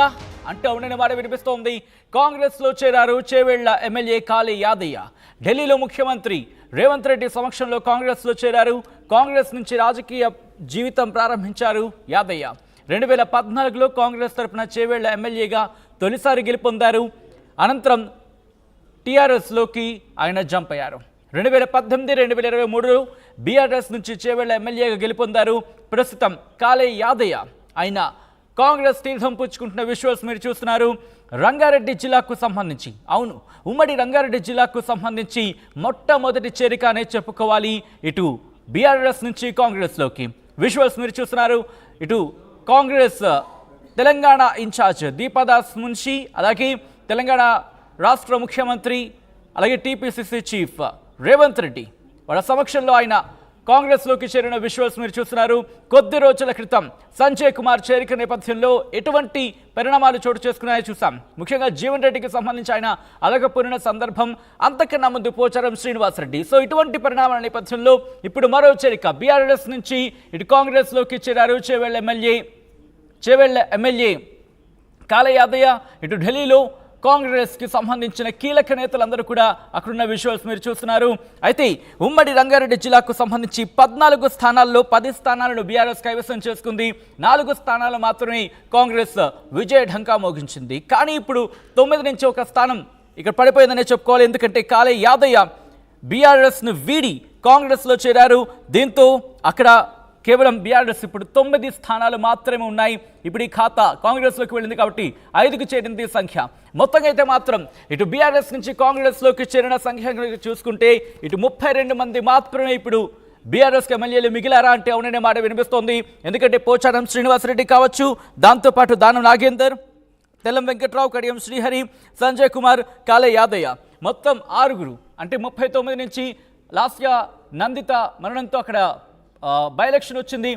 ఉందా అంటే అవుననే మాట వినిపిస్తోంది. కాంగ్రెస్ లో చేరారు చేవెళ్ల ఎమ్మెల్యే కాళీ యాదయ్య. ఢిల్లీలో ముఖ్యమంత్రి రేవంత్ రెడ్డి సమక్షంలో కాంగ్రెస్ లో చేరారు. కాంగ్రెస్ నుంచి రాజకీయ జీవితం ప్రారంభించారు యాదయ్య. 2014లో కాంగ్రెస్ తరపున చేవెళ్ల ఎమ్మెల్యేగా తొలిసారి గెలుపొందారు. అనంతరం టీఆర్ఎస్లోకి ఆయన జంప్ అయ్యారు. 2018-2023లో బీఆర్ఎస్ నుంచి చేవెళ్ల ఎమ్మెల్యేగా గెలుపొందారు. ప్రస్తుతం కాళీ యాదయ్య ఆయన కాంగ్రెస్ తీర్థం పుచ్చుకుంటున్న విజువల్స్ మీరు చూస్తున్నారు. రంగారెడ్డి జిల్లాకు సంబంధించి, అవును, ఉమ్మడి రంగారెడ్డి జిల్లాకు సంబంధించి మొట్టమొదటి చేరిక అనే చెప్పుకోవాలి. ఇటు బీఆర్ఎస్ నుంచి కాంగ్రెస్లోకి విజువల్స్ మీరు చూస్తున్నారు. ఇటు కాంగ్రెస్ తెలంగాణ ఇన్ఛార్జ్ దీపాదాస్ మున్షి, అలాగే తెలంగాణ రాష్ట్ర ముఖ్యమంత్రి, అలాగే టీపీసీసీ చీఫ్ రేవంత్ రెడ్డి వాళ్ళ సమక్షంలో ఆయన కాంగ్రెస్లోకి చేరిన విజువల్స్ మీరు చూస్తున్నారు. కొద్ది రోజుల క్రితం సంజయ్ కుమార్ చేరిక నేపథ్యంలో ఎటువంటి పరిణామాలు చోటు చేసుకున్నాయో చూసాం. ముఖ్యంగా జీవన్ రెడ్డికి సంబంధించి ఆయన అలగపూరిన సందర్భం, అంతకన్నా ముందు పోచారం శ్రీనివాసరెడ్డి. సో ఇటువంటి పరిణామాల నేపథ్యంలో ఇప్పుడు మరో చేరిక బీఆర్ఎస్ నుంచి ఇటు కాంగ్రెస్లోకి చేరారు చేవెళ్ల ఎమ్మెల్యే కాళీ యాదయ్య. ఇటు ఢిల్లీలో కాంగ్రెస్కి సంబంధించిన కీలక నేతలందరూ కూడా అక్కడున్న విజువల్స్ మీరు చూస్తున్నారు. అయితే ఉమ్మడి రంగారెడ్డి జిల్లాకు సంబంధించి 14 స్థానాల్లో 10 స్థానాలను బీఆర్ఎస్ కైవసం చేసుకుంది. 4 స్థానాలు మాత్రమే కాంగ్రెస్ విజయ ఢంకా మోగించింది. కానీ ఇప్పుడు 9 నుంచి ఒక స్థానం ఇక్కడ పడిపోయిందనే చెప్పుకోవాలి. ఎందుకంటే కాళీ యాదయ్య బీఆర్ఎస్ను వీడి కాంగ్రెస్లో చేరారు. దీంతో అక్కడ కేవలం బీఆర్ఎస్ ఇప్పుడు 9 స్థానాలు మాత్రమే ఉన్నాయి. ఇప్పుడు ఈ ఖాతా కాంగ్రెస్లోకి వెళ్ళింది కాబట్టి 5కు చేరింది సంఖ్య. మొత్తంగా అయితే మాత్రం ఇటు బీఆర్ఎస్ నుంచి కాంగ్రెస్లోకి చేరిన సంఖ్య చూసుకుంటే ఇటు 32 మంది మాత్రమే ఇప్పుడు బీఆర్ఎస్కి ఎమ్మెల్యేలు మిగిలారా అంటే అవుననే మాట వినిపిస్తోంది. ఎందుకంటే పోచారం శ్రీనివాసరెడ్డి కావచ్చు, దాంతోపాటు దానం నాగేందర్, తెల్లం వెంకట్రావు, కడియం శ్రీహరి, సంజయ్ కుమార్, కాళీ యాదయ్య మొత్తం 6 అంటే 39 నుంచి లాస్ట్గా నందిత మరణంతో అక్కడ బై ఎలక్షన్ వచ్చింది.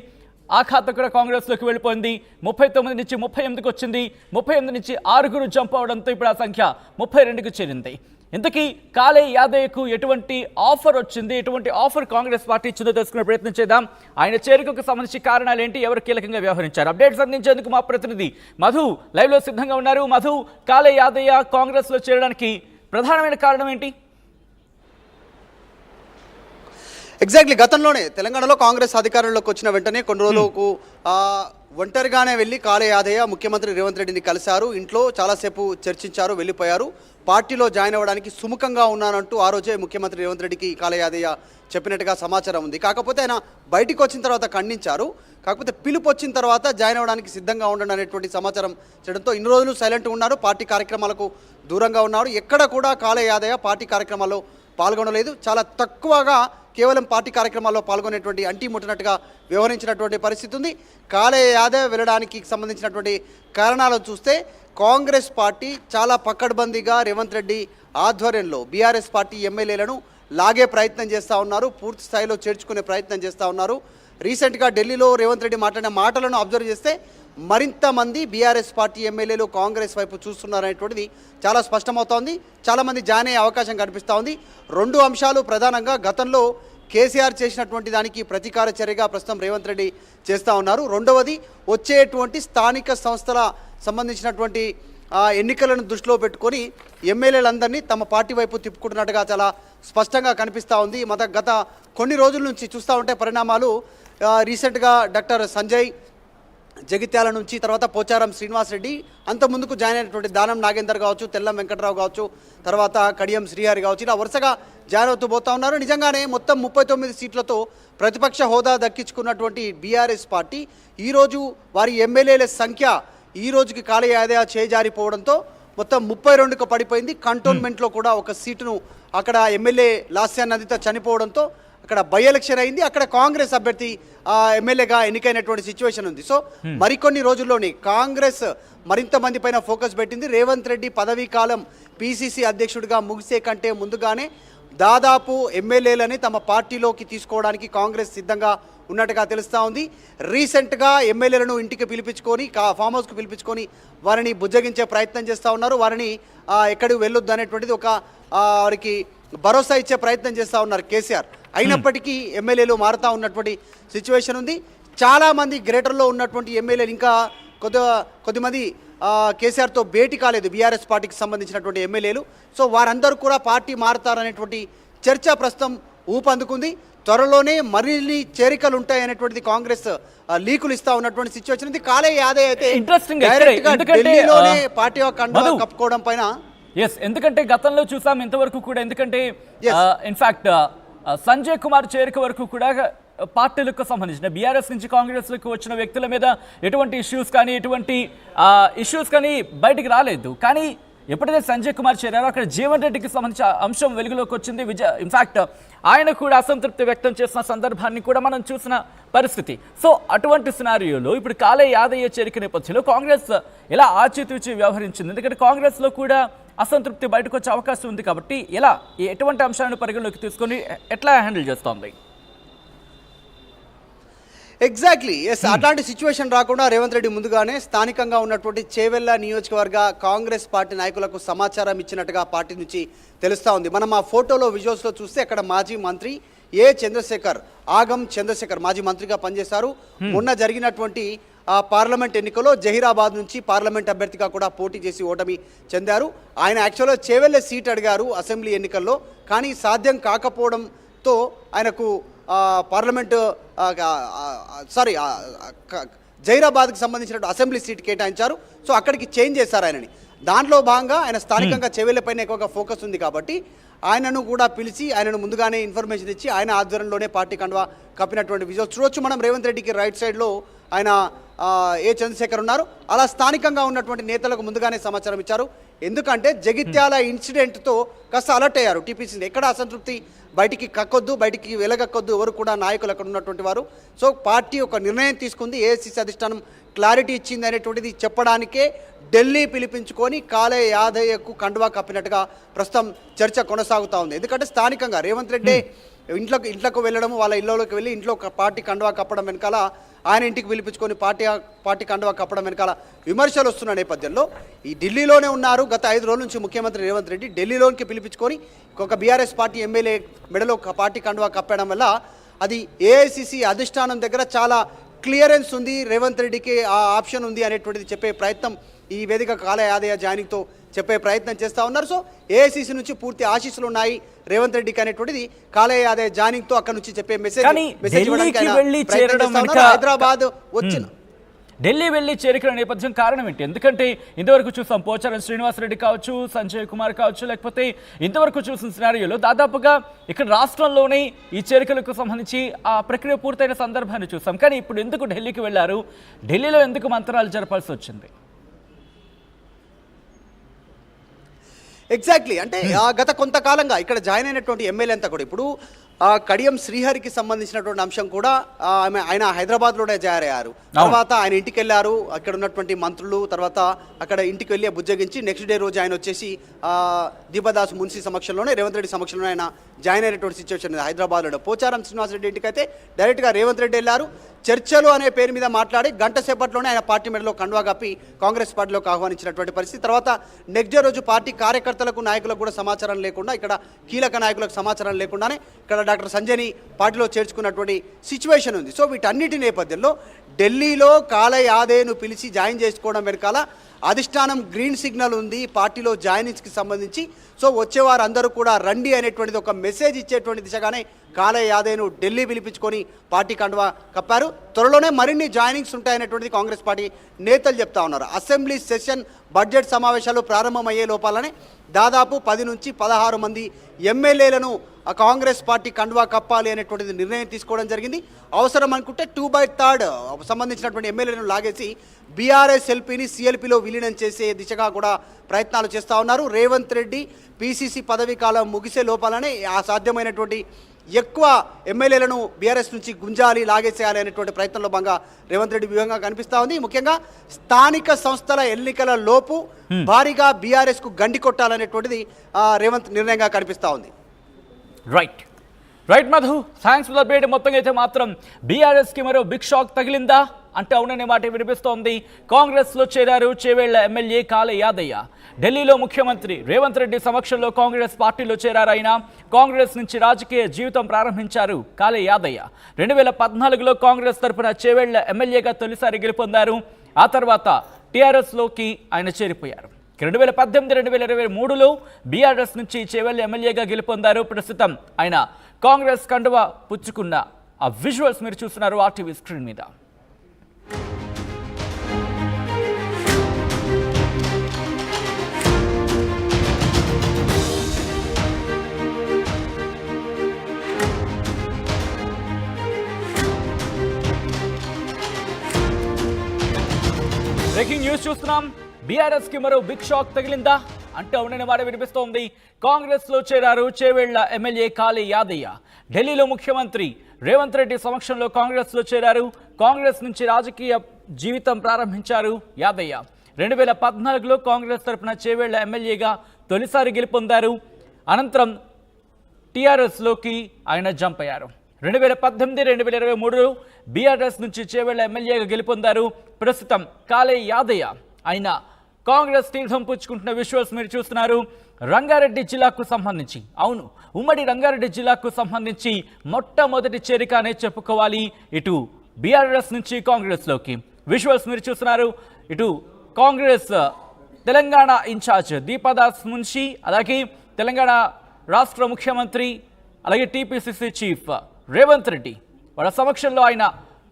ఆ ఖాతా కూడా కాంగ్రెస్లోకి వెళ్ళిపోయింది. 39 నుంచి 38కి వచ్చింది. 38 నుంచి 6 జంప్ అవడంతో ఇప్పుడు ఆ సంఖ్య 32కు చేరింది. ఇంతకీ కాళీ యాదయ్యకు ఎటువంటి ఆఫర్ వచ్చింది, ఎటువంటి ఆఫర్ కాంగ్రెస్ పార్టీ ఇచ్చిందో తెలుసుకునే ప్రయత్నం చేద్దాం. ఆయన చేరికకు సంబంధించి కారణాలు ఏంటి, ఎవరు కీలకంగా వ్యవహరించారు, అప్డేట్స్ అందించేందుకు మా ప్రతినిధి మధు లైవ్లో సిద్ధంగా ఉన్నారు. మధు, కాళీ యాదయ్య కాంగ్రెస్లో చేరడానికి ప్రధానమైన కారణం ఏంటి? ఎగ్జాక్ట్లీ గతంలోనే తెలంగాణలో కాంగ్రెస్ అధికారంలోకి వచ్చిన వెంటనే కొన్ని రోజులకు ఒంటరిగానే వెళ్ళి కాళీ యాదయ్య ముఖ్యమంత్రి రేవంత్ రెడ్డిని కలిశారు. ఇంట్లో చాలాసేపు చర్చించారు, వెళ్ళిపోయారు. పార్టీలో జాయిన్ అవ్వడానికి సుముఖంగా ఉన్నానంటూ ఆ రోజే ముఖ్యమంత్రి రేవంత్ రెడ్డికి కాళీ యాదయ్య చెప్పినట్టుగా సమాచారం ఉంది. కాకపోతే ఆయన బయటికి వచ్చిన తర్వాత ఖండించారు. కాకపోతే పిలుపు వచ్చిన తర్వాత జాయిన్ అవ్వడానికి సిద్ధంగా ఉండండి అనేటువంటి సమాచారం చేయడంతో ఇన్ని రోజులు సైలెంట్గా ఉన్నారు, పార్టీ కార్యక్రమాలకు దూరంగా ఉన్నారు. ఎక్కడ కూడా కాళీ యాదయ్య పార్టీ కార్యక్రమాల్లో పాల్గొనలేదు. చాలా తక్కువగా కేవలం పార్టీ కార్యక్రమాల్లో పాల్గొనేటువంటి అంటీ ముట్టినట్టుగా వ్యవహరించినటువంటి పరిస్థితి ఉంది. కాళీ యాదవ్ వెళ్ళడానికి సంబంధించినటువంటి కారణాలను చూస్తే కాంగ్రెస్ పార్టీ చాలా పకడ్బందీగా రేవంత్ రెడ్డి ఆధ్వర్యంలో బీఆర్ఎస్ పార్టీ ఎమ్మెల్యేలను లాగే ప్రయత్నం చేస్తూ ఉన్నారు, పూర్తి స్థాయిలో చేర్చుకునే ప్రయత్నం చేస్తూ ఉన్నారు. రీసెంట్గా ఢిల్లీలో రేవంత్ రెడ్డి మాట్లాడిన మాటలను అబ్జర్వ్ చేస్తే మరింత మంది బీఆర్ఎస్ పార్టీ ఎమ్మెల్యేలు కాంగ్రెస్ వైపు చూస్తున్నారనేటువంటిది చాలా స్పష్టమవుతోంది. చాలామంది జాయిన్ అయ్యే అవకాశం కనిపిస్తూ ఉంది. 2 అంశాలు ప్రధానంగా గతంలో కేసీఆర్ చేసినటువంటి దానికి ప్రతీకార చర్యగా ప్రస్తుతం రేవంత్ రెడ్డి చేస్తూ ఉన్నారు. రెండవది వచ్చేటువంటి స్థానిక సంస్థల సంబంధించినటువంటి ఎన్నికలను దృష్టిలో పెట్టుకొని ఎమ్మెల్యేలందరినీ తమ పార్టీ వైపు తిప్పుకుంటున్నట్టుగా చాలా స్పష్టంగా కనిపిస్తూ ఉంది. గత కొన్ని రోజుల నుంచి చూస్తూ ఉంటే పరిణామాలు రీసెంట్గా డాక్టర్ సంజయ్ జగిత్యాల నుంచి, తర్వాత పోచారం శ్రీనివాసరెడ్డి, అంత ముందుకు జాయిన్ అయినటువంటి దానం నాగేందర్ కావచ్చు, తెల్లం వెంకట్రావు కావచ్చు, తర్వాత కడియం శ్రీహరి కావచ్చు, ఇలా వరుసగా జాయిన్ అవుతూ పోతూ ఉన్నారు. నిజంగానే మొత్తం 39 సీట్లతో ప్రతిపక్ష హోదా దక్కించుకున్నటువంటి బీఆర్ఎస్ పార్టీ ఈరోజు వారి ఎమ్మెల్యేల సంఖ్య ఈ రోజుకి కాళీ యాదయ్య చేజారిపోవడంతో మొత్తం 32కు పడిపోయింది. కంటోన్మెంట్లో కూడా ఒక సీటును అక్కడ ఎమ్మెల్యే లాస్యా నందిత చనిపోవడంతో అక్కడ బై ఎలక్షన్ అయింది. అక్కడ కాంగ్రెస్ అభ్యర్థి ఎమ్మెల్యేగా ఎన్నికైనటువంటి సిచ్యువేషన్ ఉంది. సో మరికొన్ని రోజుల్లోనే కాంగ్రెస్ మరింత మంది పైన ఫోకస్ పెట్టింది. రేవంత్ రెడ్డి పదవీ కాలం పీసీసీ అధ్యక్షుడిగా ముగిసే కంటే ముందుగానే దాదాపు ఎమ్మెల్యేలని తమ పార్టీలోకి తీసుకోవడానికి కాంగ్రెస్ సిద్ధంగా ఉన్నట్టుగా తెలుస్తూ ఉంది. రీసెంట్గా ఎమ్మెల్యేలను ఇంటికి పిలిపించుకొని ఫామ్ హౌస్కి పిలిపించుకొని వారిని బుజ్జగించే ప్రయత్నం చేస్తూ ఉన్నారు. వారిని ఎక్కడికి వెళ్ళొద్దు అనేటువంటిది ఒక వారికి భరోసా ఇచ్చే ప్రయత్నం చేస్తూ ఉన్నారు కేసీఆర్. అయినప్పటికీ ఎమ్మెల్యేలు మారుతూ ఉన్నటువంటి సిచ్యువేషన్ ఉంది. చాలామంది గ్రేటర్లో ఉన్నటువంటి ఎమ్మెల్యేలు ఇంకా కొద్దిమంది కేసీఆర్తో భేటీ కాలేదు బీఆర్ఎస్ పార్టీకి సంబంధించినటువంటి ఎమ్మెల్యేలు. సో వారందరూ కూడా పార్టీ మారుతారనేటువంటి చర్చ ప్రస్తుతం ఊపందుకుంది. త్వరలోనే మరిన్ని చేరికలు ఉంటాయనేటువంటిది కాంగ్రెస్ లీకులు ఇస్తా ఉన్నటువంటి సిచ్యువేషన్ ఉంది. కాలే యాదవ్ అయితే డైరెక్ట్గా ఢిల్లీలోనే పార్టీ కండువా కప్పుకోవడం పైన ఎందుకంటే గతంలో చూసాం ఇంతవరకు కూడా, ఎందుకంటే ఇన్ఫాక్ట్ సంజయ్ కుమార్ చేరిక వరకు కూడా పార్టీలకు సంబంధించిన బీఆర్ఎస్ నుంచి కాంగ్రెస్లకు వచ్చిన వ్యక్తుల మీద ఎటువంటి ఇష్యూస్ కానీ బయటికి రాలేదు. కానీ ఎప్పుడైతే సంజయ్ కుమార్ చేరారో అక్కడ జీవన్ రెడ్డికి సంబంధించిన అంశం వెలుగులోకి వచ్చింది. ఇన్ఫాక్ట్ ఆయన కూడా అసంతృప్తి వ్యక్తం చేసిన సందర్భాన్ని కూడా మనం చూసిన పరిస్థితి. సో అటువంటి సినారియోలో ఇప్పుడు కాలే యాదయ్య చేరిక నేపథ్యంలో కాంగ్రెస్ ఎలా ఆచితూచి వ్యవహరించింది? ఎందుకంటే కాంగ్రెస్లో కూడా అసంతృప్తి బయటకు వచ్చే అవకాశం ఉంది కాబట్టి ఎటువంటి అంశాలను పరిగణలోకి తీసుకొని ఎట్లా హ్యాండిల్ చేస్తోంది? ఎగ్జాక్ట్లీ అట్లాంటి సిచ్యువేషన్ రాకుండా రేవంత్ రెడ్డి ముందుగానే స్థానికంగా ఉన్నటువంటి చేవెళ్ల నియోజకవర్గ కాంగ్రెస్ పార్టీ నాయకులకు సమాచారం ఇచ్చినట్టుగా పార్టీ నుంచి తెలుస్తూ ఉంది. మనం ఆ ఫోటోలో విజువల్స్లో చూస్తే అక్కడ మాజీ మంత్రి ఆగం చంద్రశేఖర్ మాజీ మంత్రిగా పనిచేశారు. మొన్న జరిగినటువంటి పార్లమెంట్ ఎన్నికల్లో జహీరాబాద్ నుంచి పార్లమెంట్ అభ్యర్థిగా కూడా పోటీ చేసి ఓటమి చెందారు. ఆయన యాక్చువల్గా చేవెళ్ల సీట్ అడిగారు అసెంబ్లీ ఎన్నికల్లో, కానీ సాధ్యం కాకపోవడంతో ఆయనకు పార్లమెంటు జైరాబాద్కి సంబంధించిన అసెంబ్లీ సీట్ కేటాయించారు. సో అక్కడికి చేంజ్ చేశారు ఆయనని. దాంట్లో భాగంగా ఆయన స్థానికంగా చెవెళ్లపైన ఎక్కువగా ఫోకస్ ఉంది కాబట్టి ఆయనను కూడా పిలిచి ఆయనను ముందుగానే ఇన్ఫర్మేషన్ ఇచ్చి ఆయన ఆధ్వర్యంలోనే పార్టీ కండువా కప్పినటువంటి విజువల్స్ చూడొచ్చు మనం. రేవంత్ రెడ్డికి రైట్ సైడ్లో ఆయన చంద్రశేఖర్ ఉన్నారు. అలా స్థానికంగా ఉన్నటువంటి నేతలకు ముందుగానే సమాచారం ఇచ్చారు. ఎందుకంటే జగిత్యాల ఇన్సిడెంట్తో కాస్త అలర్ట్ అయ్యారు టీపీసీని. ఎక్కడ అసంతృప్తి బయటికి కక్కొద్దు, బయటికి వెలగక్కొద్దు, ఎవరు కూడా నాయకులు అక్కడ ఉన్నటువంటి వారు. సో పార్టీ ఒక నిర్ణయం తీసుకుంది, ఏఐసీసీ అధిష్టానం క్లారిటీ ఇచ్చింది అనేటువంటిది చెప్పడానికే ఢిల్లీ పిలిపించుకొని కాలే యాదయ్యకు కండువా కప్పినట్టుగా ప్రస్తుతం చర్చ కొనసాగుతూ ఉంది. ఎందుకంటే స్థానికంగా రేవంత్ రెడ్డి ఇంట్లోకి వెళ్ళడం, వాళ్ళ ఇళ్ళలోకి వెళ్ళి ఇంట్లో పార్టీ కండువా కప్పడం వెనకాల, ఆయన ఇంటికి పిలిపించుకొని పార్టీ కండువా కప్పడం వెనకాల విమర్శలు వస్తున్న నేపథ్యంలో ఈ ఢిల్లీలోనే ఉన్నారు గత 5 రోజుల నుంచి ముఖ్యమంత్రి రేవంత్ రెడ్డి. ఢిల్లీలోకి పిలిపించుకొని ఒక బీఆర్ఎస్ పార్టీ ఎమ్మెల్యే మెడలో పార్టీ కండువా కప్పడం వల్ల అది ఏఐసీసీ అధిష్టానం దగ్గర చాలా క్లియరెన్స్ ఉంది, రేవంత్ రెడ్డికి ఆ ఆప్షన్ ఉంది అనేటువంటిది చెప్పే ప్రయత్నం ఈ వేదిక కాలే యాదయ్య జాయినింగ్తో చెప్పే ప్రయత్నం చేస్తూ ఉన్నారు. సో ఏఐసీసీ నుంచి పూర్తి ఆశీస్సులు ఉన్నాయి రేవంత్ రెడ్డికి అనేటువంటిది కాలే యాదయ్య జాయినింగ్తో అక్కడ నుంచి చెప్పే మెసేజ్ హైదరాబాద్ వచ్చిన ఢిల్లీ వెళ్ళి చేరికల నేపథ్యం కారణం ఏంటి? ఎందుకంటే ఇంతవరకు చూసాం పోచారం శ్రీనివాసరెడ్డి కావచ్చు, సంజయ్ కుమార్ కావచ్చు, లేకపోతే ఇంతవరకు చూసిన సినారియోలో దాదాపుగా ఇక్కడ రాష్ట్రంలోనే ఈ చేరికలకు సంబంధించి ఆ ప్రక్రియ పూర్తయిన సందర్భాన్ని చూసాం. కానీ ఇప్పుడు ఎందుకు ఢిల్లీకి వెళ్ళారు? ఢిల్లీలో ఎందుకు మంత్రాలు జరపాల్సి వచ్చింది? ఎగ్జాక్ట్లీ అంటే గత కొంతకాలంగా ఇక్కడ జాయిన్ అయినటువంటి ఎమ్మెల్యే అంతా కూడా ఇప్పుడు కడియం శ్రీహరికి సంబంధించినటువంటి అంశం కూడా ఆయన హైదరాబాద్లోనే జారయ్యారు. తర్వాత ఆయన ఇంటికి వెళ్ళారు, అక్కడ ఉన్నటువంటి మంత్రులు తర్వాత అక్కడ ఇంటికి వెళ్ళి బుజ్జగించి నెక్స్ట్ డే రోజు ఆయన వచ్చేసి దీపదాస్ మున్సీ సమక్షంలోనే రేవంత్ రెడ్డి సమక్షంలోనే ఆయన జాయిన్ అయినటువంటి సిచ్యువేషన్ హైదరాబాద్లో. పోచారం శ్రీనివాసరెడ్డి ఇంటికి అయితే డైరెక్ట్గా రేవంత్ రెడ్డి వెళ్ళారు. చర్చలు అనే పేరు మీద మాట్లాడి గంట సేపట్లోనే ఆయన పార్టీ మెడలో కండువా కప్పి కాంగ్రెస్ పార్టీలోకి ఆహ్వానించినటువంటి పరిస్థితి. తర్వాత నెక్స్ట్ డే రోజు పార్టీ కార్యకర్తలకు నాయకులకు కూడా సమాచారం లేకుండా, ఇక్కడ కీలక నాయకులకు సమాచారం లేకుండానే ఇక్కడ డాక్టర్ సంజయ్ని పార్టీలో చేర్చుకున్నటువంటి సిచ్యువేషన్ ఉంది. సో వీటన్నిటి నేపథ్యంలో ఢిల్లీలో కాలే యాదయ్యను పిలిచి జాయిన్ చేసుకోవడం వెనకాల అధిష్టానం గ్రీన్ సిగ్నల్ ఉంది పార్టీలో జాయినింగ్స్కి సంబంధించి. సో వచ్చేవారు అందరూ కూడా రండి అనేటువంటిది ఒక మెసేజ్ ఇచ్చేటువంటి దిశగానే కాలే యాదయ్యను ఢిల్లీ పిలిపించుకొని పార్టీ కండువా కప్పారు. త్వరలోనే మరిన్ని జాయినింగ్స్ ఉంటాయనేటువంటిది కాంగ్రెస్ పార్టీ నేతలు చెప్తా ఉన్నారు. అసెంబ్లీ సెషన్ బడ్జెట్ సమావేశాలు ప్రారంభమయ్యే లోపాలనే దాదాపు 10 నుంచి 16 మంది ఎమ్మెల్యేలను కాంగ్రెస్ పార్టీ కండువా కప్పాలి అనేటువంటిది నిర్ణయం తీసుకోవడం జరిగింది. అవసరం అనుకుంటే 2/3 సంబంధించినటువంటి ఎమ్మెల్యేలను లాగేసి బీఆర్ఎస్ ఎల్పీని సిఎల్పీలో విలీనం చేసే దిశగా కూడా ప్రయత్నాలు చేస్తూ ఉన్నారు. రేవంత్ రెడ్డి పీసీసీ పదవీ కాలం ముగిసే లోపాలనే ఆ సాధ్యమైనటువంటి ఎక్కువ ఎమ్మెల్యేలను బీఆర్ఎస్ నుంచి గుంజాలి, లాగేసేయాలి అనేటువంటి ప్రయత్నంలో భాగంగా రేవంత్ రెడ్డి వ్యూహంగా కనిపిస్తూ ఉంది. ముఖ్యంగా స్థానిక సంస్థల ఎన్నికల లోపు భారీగా బీఆర్ఎస్కు గండి కొట్టాలనేటువంటిది రేవంత్ నిర్ణయంగా కనిపిస్తూ ఉంది. Right Madhu, thanks for the update. మొత్తంగా అయితే మాత్రం బీఆర్ఎస్కి మరో బిగ్ షాక్ తగిలిందా అంటే అవుననే మాట వినిపిస్తోంది. కాంగ్రెస్లో చేరారు చేవేళ్ల ఎమ్మెల్యే కాలే యాదయ్య. ఢిల్లీలో ముఖ్యమంత్రి రేవంత్ రెడ్డి సమక్షంలో కాంగ్రెస్ పార్టీలో చేరారు. ఆయన కాంగ్రెస్ నుంచి రాజకీయ జీవితం ప్రారంభించారు కాలే యాదయ్య. 2014లో కాంగ్రెస్ తరఫున చేవేళ్ల ఎమ్మెల్యేగా తొలిసారి గెలుపొందారు. ఆ తర్వాత టీఆర్ఎస్లోకి ఆయన చేరిపోయారు. 2018-2023లో బీఆర్ఎస్ నుంచి చేవెళ్ల ఎమ్మెల్యేగా గెలుపొందారు. ప్రస్తుతం ఆయన కాంగ్రెస్ కండువా పుచ్చుకున్న ఆ విజువల్స్ మీరు చూస్తున్నారు ఆర్టీవీ స్క్రీన్ మీద. బ్రేకింగ్ న్యూస్ చూస్తున్నాం. బీఆర్ఎస్ కి మరో బిగ్ షాక్ తగిలిందా అంటే అవుననే మాట వినిపిస్తోంది. కాంగ్రెస్ లో చేరారు చేవెళ్ల ఎమ్మెల్యే కాళీ యాదయ్య. ఢిల్లీలో ముఖ్యమంత్రి రేవంత్ రెడ్డి సమక్షంలో కాంగ్రెస్ లో చేరారు. కాంగ్రెస్ నుంచి రాజకీయ జీవితం ప్రారంభించారు యాదయ్య. 2014లో కాంగ్రెస్ తరఫున చేవెళ్ల ఎమ్మెల్యేగా తొలిసారి గెలుపొందారు. అనంతరం టీఆర్ఎస్లోకి ఆయన జంప్ అయ్యారు. 2018-2023లో బీఆర్ఎస్ నుంచి చేవెళ్ల ఎమ్మెల్యేగా గెలుపొందారు. ప్రస్తుతం కాళీ యాదయ్య ఆయన కాంగ్రెస్ తీర్థం పుచ్చుకుంటున్న విజువల్స్ మీరు చూస్తున్నారు. రంగారెడ్డి జిల్లాకు సంబంధించి, అవును, ఉమ్మడి రంగారెడ్డి జిల్లాకు సంబంధించి మొట్టమొదటి చేరిక అనే చెప్పుకోవాలి. ఇటు బీఆర్ఎస్ నుంచి కాంగ్రెస్లోకి విజువల్స్ మీరు చూస్తున్నారు. ఇటు కాంగ్రెస్ తెలంగాణ ఇన్ఛార్జ్ దీపాదాస్ మున్షి, అలాగే తెలంగాణ రాష్ట్ర ముఖ్యమంత్రి, అలాగే టీపీసీసీ చీఫ్ రేవంత్ రెడ్డి వాళ్ళ సమక్షంలో ఆయన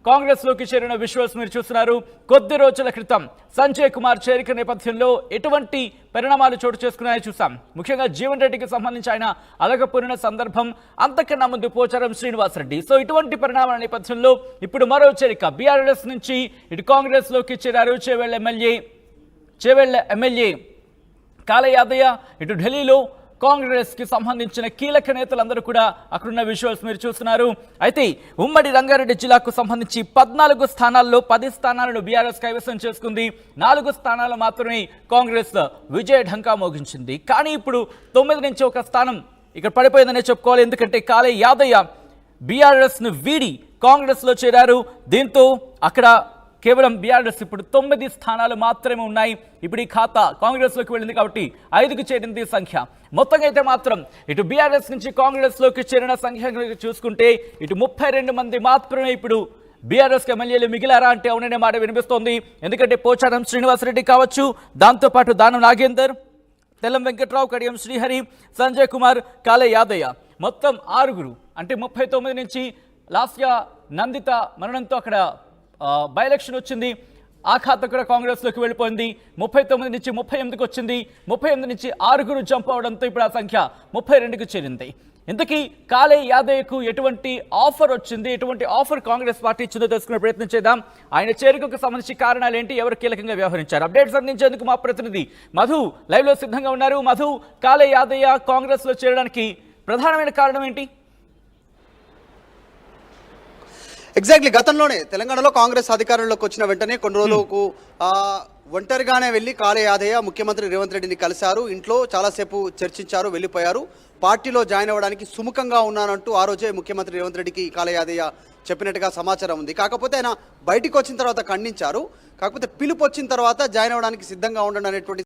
కాంగ్రెస్లోకి చేరిన విజువల్స్ మీరు చూస్తున్నారు. కొద్ది రోజుల క్రితం సంజయ్ కుమార్ చేరిక నేపథ్యంలో ఎటువంటి పరిణామాలు చోటు చేసుకున్నాయో చూసాం. ముఖ్యంగా జీవన్ రెడ్డికి సంబంధించి ఆయన అలగపోయిన సందర్భం, అంతకన్నా ముందు పోచారం శ్రీనివాసరెడ్డి. సో ఇటువంటి పరిణామాల నేపథ్యంలో ఇప్పుడు మరో చేరిక బీఆర్ఎస్ నుంచి ఇటు కాంగ్రెస్లోకి చేరారు చేవెళ్ల ఎమ్మెల్యే కాళీ యాదయ్య. ఇటు ఢిల్లీలో కాంగ్రెస్కి సంబంధించిన కీలక నేతలందరూ కూడా అక్కడున్న విజువల్స్ మీరు చూస్తున్నారు. అయితే ఉమ్మడి రంగారెడ్డి జిల్లాకు సంబంధించి 14 స్థానాల్లో 10 స్థానాలను బీఆర్ఎస్ కైవసం చేసుకుంది. 4 స్థానాలు మాత్రమే కాంగ్రెస్ విజయ ఢంకా మోగించింది. కానీ ఇప్పుడు 9 నుంచి ఒక స్థానం ఇక్కడ పడిపోయిందనే చెప్పుకోవాలి. ఎందుకంటే కాళీ యాదయ్య బీఆర్ఎస్ను వీడి కాంగ్రెస్లో చేరారు. దీంతో అక్కడ కేవలం బీఆర్ఎస్ ఇప్పుడు 9 స్థానాలు మాత్రమే ఉన్నాయి. ఇప్పుడు ఈ ఖాతా కాంగ్రెస్లోకి వెళ్ళింది కాబట్టి 5కు చేరింది సంఖ్య. మొత్తంగా అయితే మాత్రం ఇటు బీఆర్ఎస్ నుంచి కాంగ్రెస్లోకి చేరిన సంఖ్య చూసుకుంటే ఇటు 32 మంది మాత్రమే ఇప్పుడు బీఆర్ఎస్కి ఎమ్మెల్యేలు మిగిలారా అంటే అవుననే మాట వినిపిస్తోంది. ఎందుకంటే పోచారం శ్రీనివాసరెడ్డి కావచ్చు, దాంతోపాటు దానం నాగేందర్, తెల్లం వెంకట్రావు, కడియం శ్రీహరి, సంజయ్ కుమార్, కాళీ యాదయ్య మొత్తం 6. అంటే 39 నుంచి లాస్ట్ ఇయర్ నందిత మరణంతో అక్కడ బై ఎలక్షన్ వచ్చింది. ఆ ఖాతా కూడా కాంగ్రెస్లోకి వెళ్ళిపోయింది. 39 నుంచి 38కి వచ్చింది. 38 నుంచి 6 జంప్ అవడంతో ఇప్పుడు ఆ సంఖ్య 32కు చేరింది. ఇంతకీ కాళీ యాదయ్యకు ఎటువంటి ఆఫర్ వచ్చింది, ఎటువంటి ఆఫర్ కాంగ్రెస్ పార్టీ ఇచ్చిందో తెలుసుకునే ప్రయత్నం చేద్దాం. ఆయన చేరికకు సంబంధించి కారణాలు ఏంటి, ఎవరు కీలకంగా వ్యవహరించారు, అప్డేట్స్ అందించేందుకు మా ప్రతినిధి మధు లైవ్లో సిద్ధంగా ఉన్నారు. మధు, కాళీ యాదయ్య కాంగ్రెస్లో చేరడానికి ప్రధానమైన కారణం ఏంటి? ఎగ్జాక్ట్లీ గతంలోనే తెలంగాణలో కాంగ్రెస్ అధికారంలోకి వచ్చిన వెంటనే కొన్ని రోజులకు ఒంటరిగానే వెళ్ళి కాళీ యాదయ్య ముఖ్యమంత్రి రేవంత్ రెడ్డిని కలిశారు. ఇంట్లో చాలాసేపు చర్చించారు, వెళ్ళిపోయారు. పార్టీలో జాయిన్ అవ్వడానికి సుముఖంగా ఉన్నానంటూ ఆ రోజే ముఖ్యమంత్రి రేవంత్ రెడ్డికి కాళీ యాదయ్య చెప్పినట్టుగా సమాచారం ఉంది. కాకపోతే ఆయన బయటికి వచ్చిన తర్వాత ఖండించారు. కాకపోతే పిలుపు వచ్చిన తర్వాత జాయిన్ అవ్వడానికి సిద్ధంగా ఉండండి అనేటువంటి